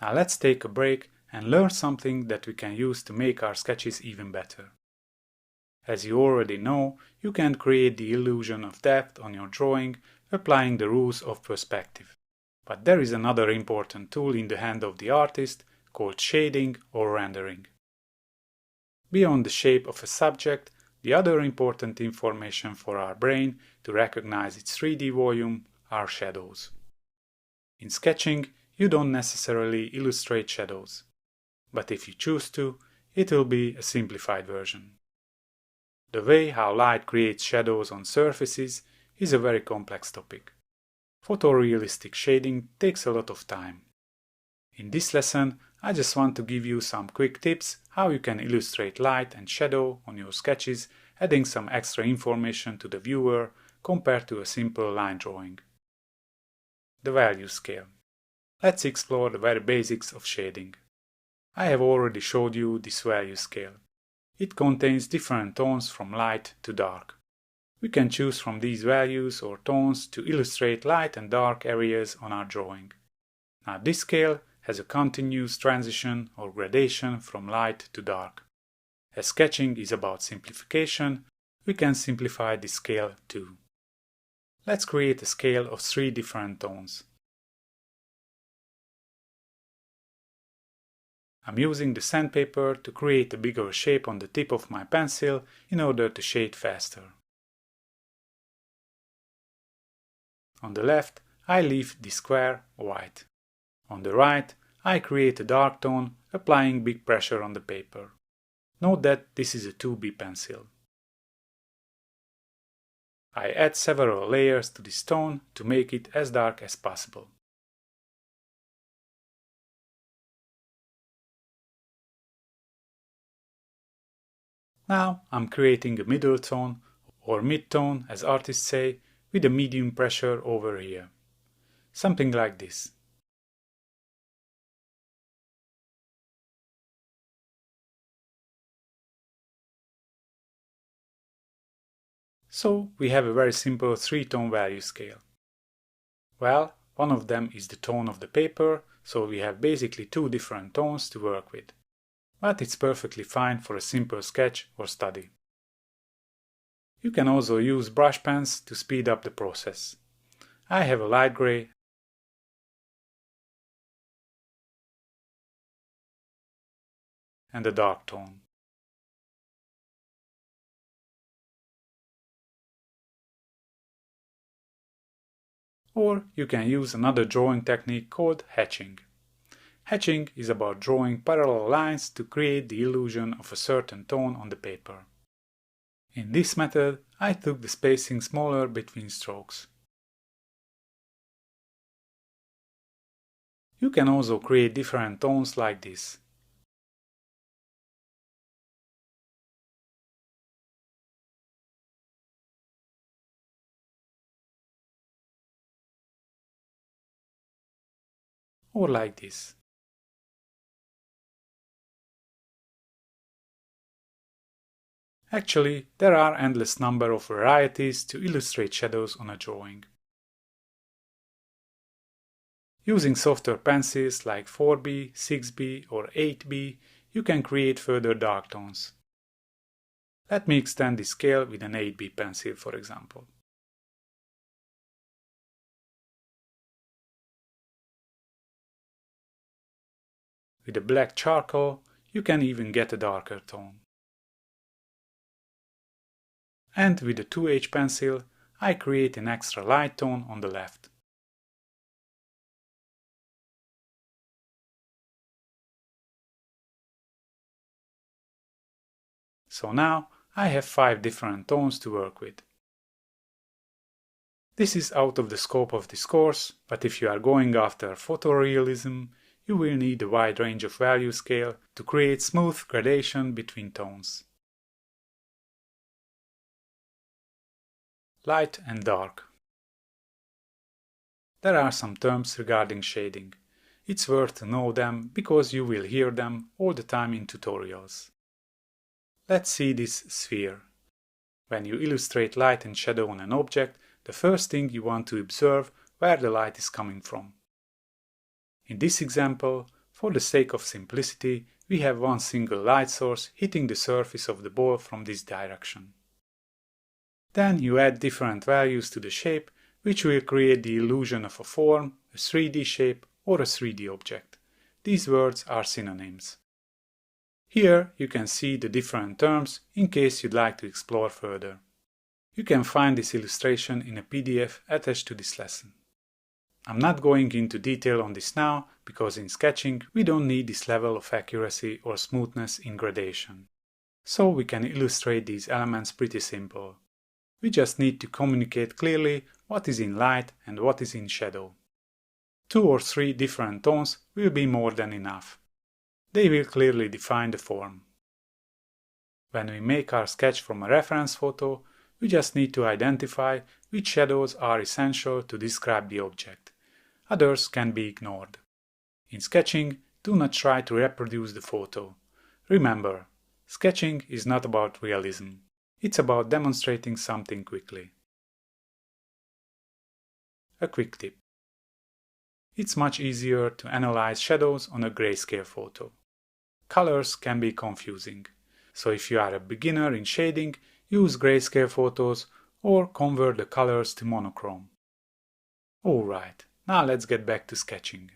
Now let's take a break and learn something that we can use to make our sketches even better. As you already know, you can create the illusion of depth on your drawing applying the rules of perspective. But there is another important tool in the hand of the artist called shading or rendering. Beyond the shape of a subject, the other important information for our brain to recognize its 3D volume are shadows. In sketching, you don't necessarily illustrate shadows, but if you choose to, it will be a simplified version. The way how light creates shadows on surfaces is a very complex topic. Photorealistic shading takes a lot of time. In this lesson, I just want to give you some quick tips how you can illustrate light and shadow on your sketches, adding some extra information to the viewer compared to a simple line drawing. The value scale. Let's explore the very basics of shading. I have already showed you this value scale. It contains different tones from light to dark. We can choose from these values or tones to illustrate light and dark areas on our drawing. Now this scale has a continuous transition or gradation from light to dark. As sketching is about simplification, we can simplify this scale too. Let's create a scale of 3 different tones. I'm using the sandpaper to create a bigger shape on the tip of my pencil in order to shade faster. On the left, I leave the square white. On the right, I create a dark tone, applying big pressure on the paper. Note that this is a 2B pencil. I add several layers to this tone to make it as dark as possible. Now I'm creating a middle tone, or mid-tone as artists say, with a medium pressure over here. Something like this. So we have a very simple 3-tone value scale. Well, one of them is the tone of the paper, so we have basically 2 different tones to work with. But it's perfectly fine for a simple sketch or study. You can also use brush pens to speed up the process. I have a light gray and a dark tone. Or you can use another drawing technique called hatching. Hatching is about drawing parallel lines to create the illusion of a certain tone on the paper. In this method, I took the spacing smaller between strokes. You can also create different tones like this. Or like this. Actually, there are endless number of varieties to illustrate shadows on a drawing. Using softer pencils like 4B, 6B or 8B, you can create further dark tones. Let me extend the scale with an 8B pencil, for example. With a black charcoal, you can even get a darker tone. And with a 2H pencil, I create an extra light tone on the left. So now I have 5 different tones to work with. This is out of the scope of this course, but if you are going after photorealism, you will need a wide range of value scale to create smooth gradation between tones. Light and dark. There are some terms regarding shading. It's worth to know them because you will hear them all the time in tutorials. Let's see this sphere. When you illustrate light and shadow on an object, the first thing you want to observe where the light is coming from. In this example, For the sake of simplicity, we have one single light source hitting the surface of the ball from this direction. Then you add different values to the shape, which will create the illusion of a form, a 3D shape, or a 3D object. These words are synonyms. Here you can see the different terms in case you'd like to explore further. You can find this illustration in a PDF attached to this lesson. I'm not going into detail on this now because in sketching we don't need this level of accuracy or smoothness in gradation. So we can illustrate these elements pretty simple. We just need to communicate clearly what is in light and what is in shadow. 2 or 3 different tones will be more than enough. They will clearly define the form. When we make our sketch from a reference photo, we just need to identify which shadows are essential to describe the object. Others can be ignored. In sketching, do not try to reproduce the photo. Remember, sketching is not about realism. It's about demonstrating something quickly. A quick tip. It's much easier to analyze shadows on a grayscale photo. Colors can be confusing, so if you are a beginner in shading, use grayscale photos or convert the colors to monochrome. Alright, now let's get back to sketching.